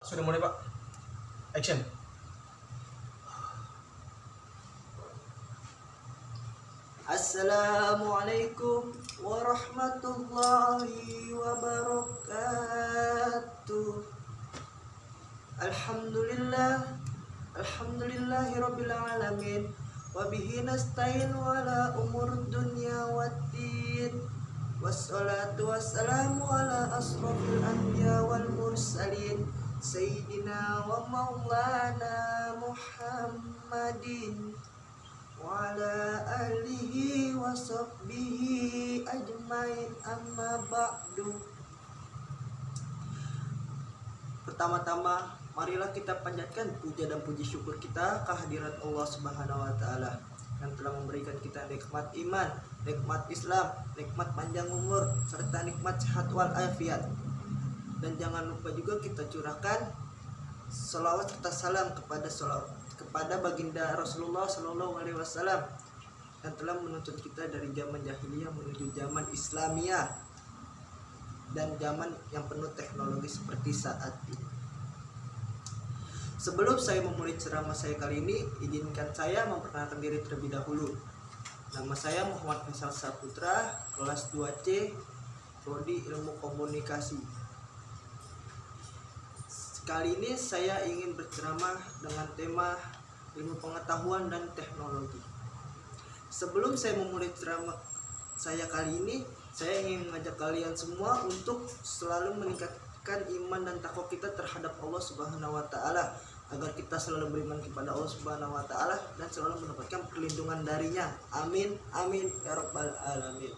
Sudah mulai, Pak. Action. Assalamualaikum warahmatullahi wabarakatuh. Alhamdulillahi rabbil alamin. Wabihi nasta'in wala umur dunya waddin. Wassalatu wassalamu ala asrofil anbiya wal mursalin, Sayyidina wa maulana Muhammadin wa ala alihi wa sahbihi ajmain, amma ba'du. Pertama-tama, marilah kita panjatkan puja dan puji syukur kita kehadirat Allah Subhanahu wa taala yang telah memberikan kita nikmat iman, nikmat Islam, nikmat panjang umur, serta nikmat sehat wal afiat. Dan jangan lupa juga kita curahkan salawat serta salam kepada baginda Rasulullah Shallallahu Alaihi Wasallam yang telah menuntun kita dari zaman jahiliyah menuju zaman Islamiyah dan zaman yang penuh teknologi seperti saat ini. Sebelum saya memulai ceramah saya kali ini, izinkan saya memperkenalkan diri terlebih dahulu. Nama saya Muhammad Faisal Saputra, kelas 2C, Prodi Ilmu Komunikasi. Kali ini saya ingin berceramah dengan tema ilmu pengetahuan dan teknologi. Sebelum saya memulai ceramah saya kali ini, saya ingin mengajak kalian semua untuk selalu meningkatkan iman dan takwa kita terhadap Allah Subhanahu wa taala, agar kita selalu beriman kepada Allah Subhanahu wa taala dan selalu mendapatkan perlindungan darinya. Amin amin ya rabbal alamin.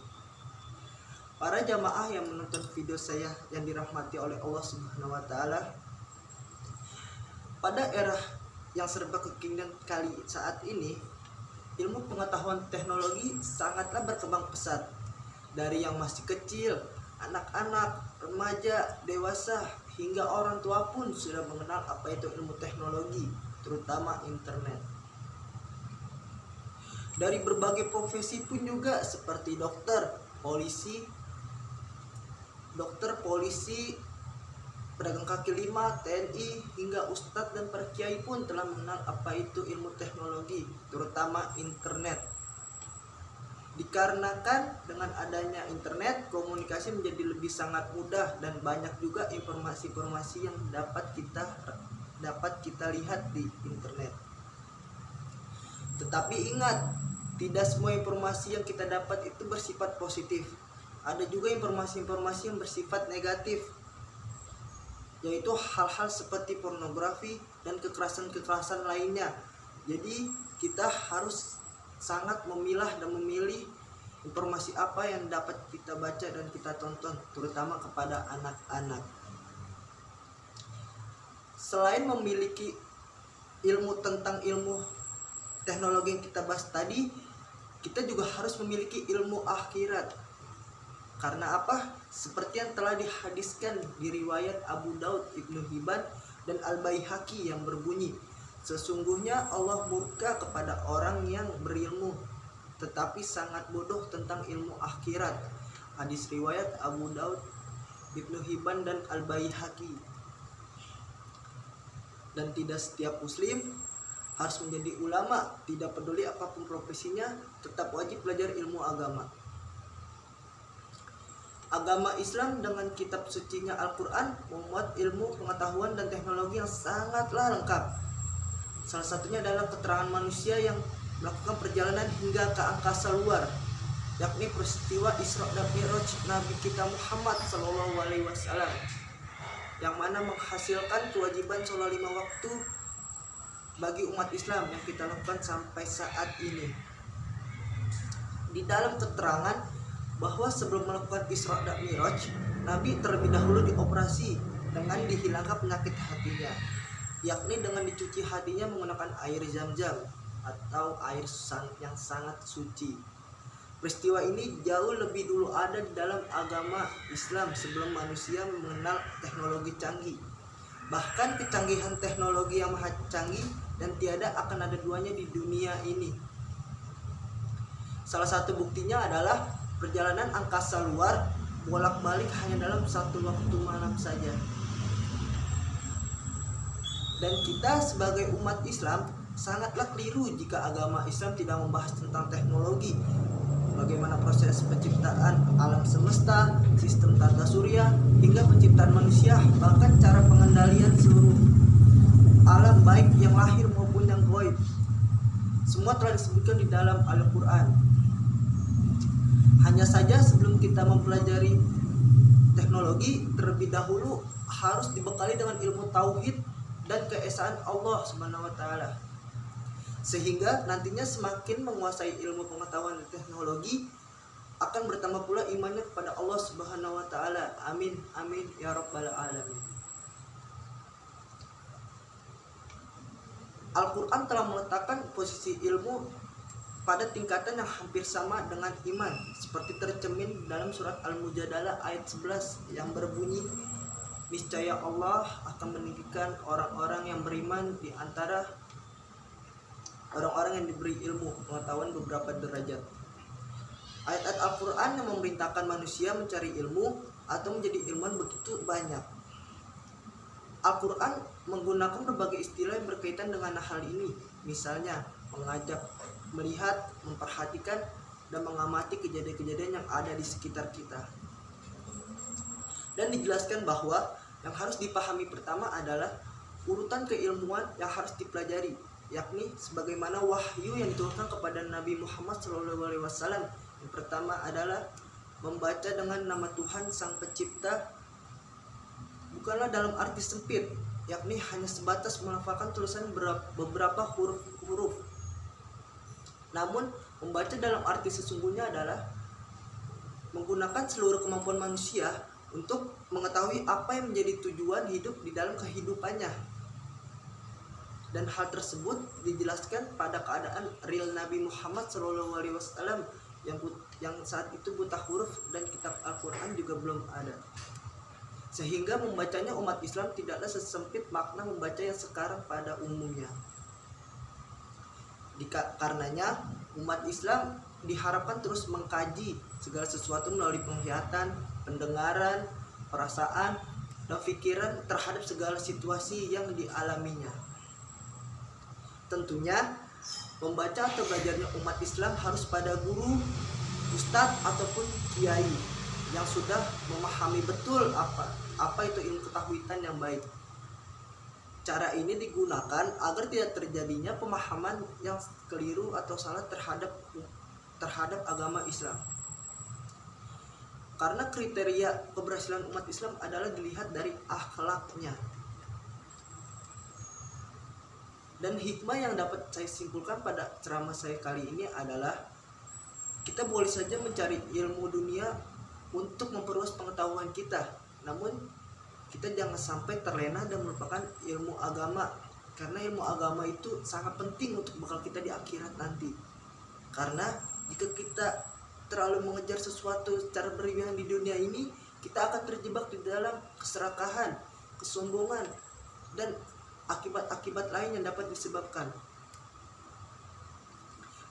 Para jamaah yang menonton video saya yang dirahmati oleh Allah Subhanahu wa taala, pada era yang serba kekinian kali saat ini, ilmu pengetahuan teknologi sangatlah berkembang pesat. Dari yang masih kecil, anak-anak, remaja, dewasa, hingga orang tua pun sudah mengenal apa itu ilmu teknologi, terutama internet. Dari berbagai profesi pun juga seperti dokter, polisi, pedagang kaki lima, TNI, hingga ustadz dan para kiai pun telah mengenal apa itu ilmu teknologi, terutama internet. Dikarenakan dengan adanya internet, komunikasi menjadi lebih sangat mudah dan banyak juga informasi-informasi yang dapat kita lihat di internet. Tetapi ingat, tidak semua informasi yang kita dapat itu bersifat positif. Ada juga informasi-informasi yang bersifat negatif, yaitu hal-hal seperti pornografi dan kekerasan-kekerasan lainnya. Jadi kita harus sangat memilah dan memilih informasi apa yang dapat kita baca dan kita tonton, terutama kepada anak-anak. Selain memiliki ilmu tentang ilmu teknologi yang kita bahas tadi, kita juga harus memiliki ilmu akhirat. Karena apa? Seperti yang telah dihadiskan di riwayat Abu Daud, Ibnu Hibban, dan Al-Baihaqi yang berbunyi, sesungguhnya Allah murka kepada orang yang berilmu tetapi sangat bodoh tentang ilmu akhirat. Hadis riwayat Abu Daud, Ibnu Hibban, dan Al-Baihaqi. Dan tidak setiap muslim harus menjadi ulama, tidak peduli apapun profesinya, tetap wajib belajar ilmu agama. Agama Islam dengan kitab sucinya Al-Quran memuat ilmu pengetahuan dan teknologi yang sangatlah lengkap. Salah satunya adalah keterangan manusia yang melakukan perjalanan hingga ke angkasa luar, yakni peristiwa Isra dan Mi'raj Nabi kita Muhammad Sallallahu Alaihi Wasallam, yang mana menghasilkan kewajiban sholat 5 waktu bagi umat Islam yang kita lakukan sampai saat ini. Di dalam keterangan bahwa sebelum melakukan Isra dan Mi'raj, Nabi terlebih dahulu dioperasi dengan dihilangkan penyakit hatinya, yakni dengan dicuci hatinya menggunakan air Zam-Zam atau air yang sangat suci. Peristiwa ini jauh lebih dulu ada di dalam agama Islam sebelum manusia mengenal teknologi canggih. Bahkan kecanggihan teknologi yang maha canggih dan tiada akan ada duanya di dunia ini. Salah satu buktinya adalah perjalanan angkasa luar bolak-balik hanya dalam satu waktu malam saja. Dan kita sebagai umat Islam sangatlah keliru jika agama Islam tidak membahas tentang teknologi, bagaimana proses penciptaan alam semesta, sistem tata surya, hingga penciptaan manusia, bahkan cara pengendalian seluruh alam baik yang lahir maupun yang gaib. Semua telah disebutkan di dalam Al-Quran. Hanya saja sebelum kita mempelajari teknologi, terlebih dahulu harus dibekali dengan ilmu tauhid dan keesaan Allah Subhanahu wa taala. Sehingga nantinya semakin menguasai ilmu pengetahuan dan teknologi, akan bertambah pula imannya kepada Allah Subhanahu wa taala. Amin amin ya rabbal alamin. Al-Quran telah meletakkan posisi ilmu pada tingkatan yang hampir sama dengan iman, seperti tercermin dalam surat Al-Mujadalah ayat 11 yang berbunyi, niscaya Allah akan meninggikan orang-orang yang beriman di antara orang-orang yang diberi ilmu pengetahuan beberapa derajat. Ayat-ayat Al-Quran yang memerintahkan manusia mencari ilmu atau menjadi ilmuwan begitu banyak. Al-Quran menggunakan berbagai istilah yang berkaitan dengan hal ini, misalnya mengajak melihat, memperhatikan, dan mengamati kejadian-kejadian yang ada di sekitar kita. Dan dijelaskan bahwa yang harus dipahami pertama adalah urutan keilmuan yang harus dipelajari, yakni sebagaimana wahyu yang diturunkan kepada Nabi Muhammad SAW. Yang pertama adalah membaca dengan nama Tuhan Sang Pencipta, bukanlah dalam arti sempit, yakni hanya sebatas melafalkan tulisan beberapa huruf. Namun membaca dalam arti sesungguhnya adalah menggunakan seluruh kemampuan manusia untuk mengetahui apa yang menjadi tujuan hidup di dalam kehidupannya. Dan hal tersebut dijelaskan pada keadaan real Nabi Muhammad SAW yang saat itu buta huruf dan kitab Al-Quran juga belum ada. Sehingga membacanya umat Islam tidaklah sesempit makna membaca yang sekarang pada umumnya. Karenanya umat Islam diharapkan terus mengkaji segala sesuatu melalui penglihatan, pendengaran, perasaan, dan pikiran terhadap segala situasi yang dialaminya. Tentunya membaca atau belajarnya umat Islam harus pada guru, ustadz ataupun kiai yang sudah memahami betul apa itu ilmu ketahuitan yang baik. Cara ini digunakan agar tidak terjadinya pemahaman yang keliru atau salah terhadap agama Islam. Karena kriteria keberhasilan umat Islam adalah dilihat dari akhlaknya. Dan hikmah yang dapat saya simpulkan pada ceramah saya kali ini adalah kita boleh saja mencari ilmu dunia untuk memperluas pengetahuan kita, namun kita jangan sampai terlena dan melupakan ilmu agama, karena ilmu agama itu sangat penting untuk bekal kita di akhirat nanti. Karena jika kita terlalu mengejar sesuatu secara berlebihan di dunia ini, kita akan terjebak di dalam keserakahan, kesombongan, dan akibat-akibat lain yang dapat disebabkan.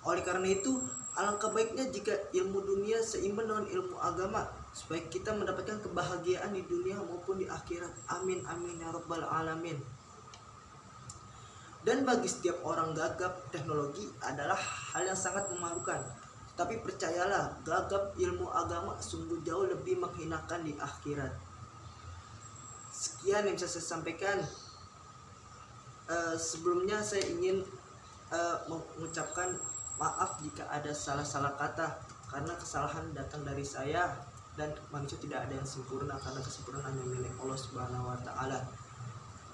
Oleh karena itu, alangkah baiknya jika ilmu dunia seimbang dengan ilmu agama, supaya kita mendapatkan kebahagiaan di dunia maupun di akhirat. Amin amin ya rabbal alamin. Dan bagi setiap orang gagap, teknologi adalah hal yang sangat memalukan. Tapi percayalah, gagap ilmu agama sungguh jauh lebih menghinakan di akhirat. Sekian yang bisa saya sampaikan. Sebelumnya saya ingin mengucapkan maaf jika ada salah-salah kata, karena kesalahan datang dari saya dan manusia tidak ada yang sempurna, karena kesempurnaan hanya milik Allah Subhanahu wa taala.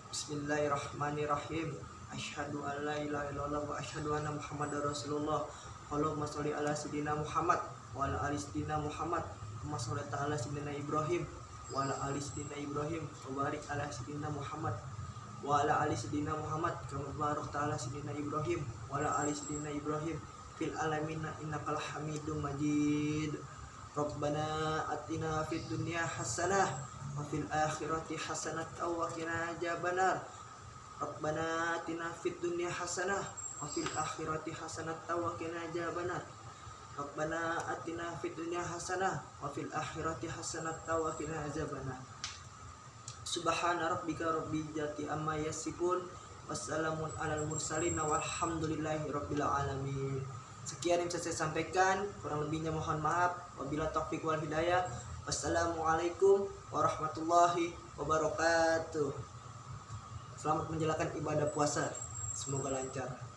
Bismillahirrahmanirrahim. Asyhadu an la ilaha illallah wa asyhadu anna Muhammadar Rasulullah. Allahumma sholli ala sayyidina Muhammad wa ala ali sayyidina Muhammad. Allahumma sholli ala sayyidina Ibrahim wa ala ali sayyidina Ibrahim wa barik ala sayyidina Muhammad wa ala ali sayyidina Muhammad kama barakta ala sayyidina Ibrahim wa ala ali sayyidina Ibrahim fil alamin innakal hamidum majid. Rabbana atina fid dunya hasanah wa fil akhirati hasanah wa qina adzabannar. Rabbana atina fid dunya hasanah wa fil akhirati hasanah wa qina adzabannar. Rabbana atina fid dunya hasanah wa fil akhirati hasanah wa qina adzabannar. Subhana rabbika rabbil izzati amma yasifun Wassalamun alal mursalin walhamdulillahi rabbil alamin. Sekian yang bisa saya sampaikan, kurang lebihnya mohon maaf. Wabillahi taufiq wal hidayah. Wassalamualaikum warahmatullahi wabarakatuh. Selamat menjalankan ibadah puasa. Semoga lancar.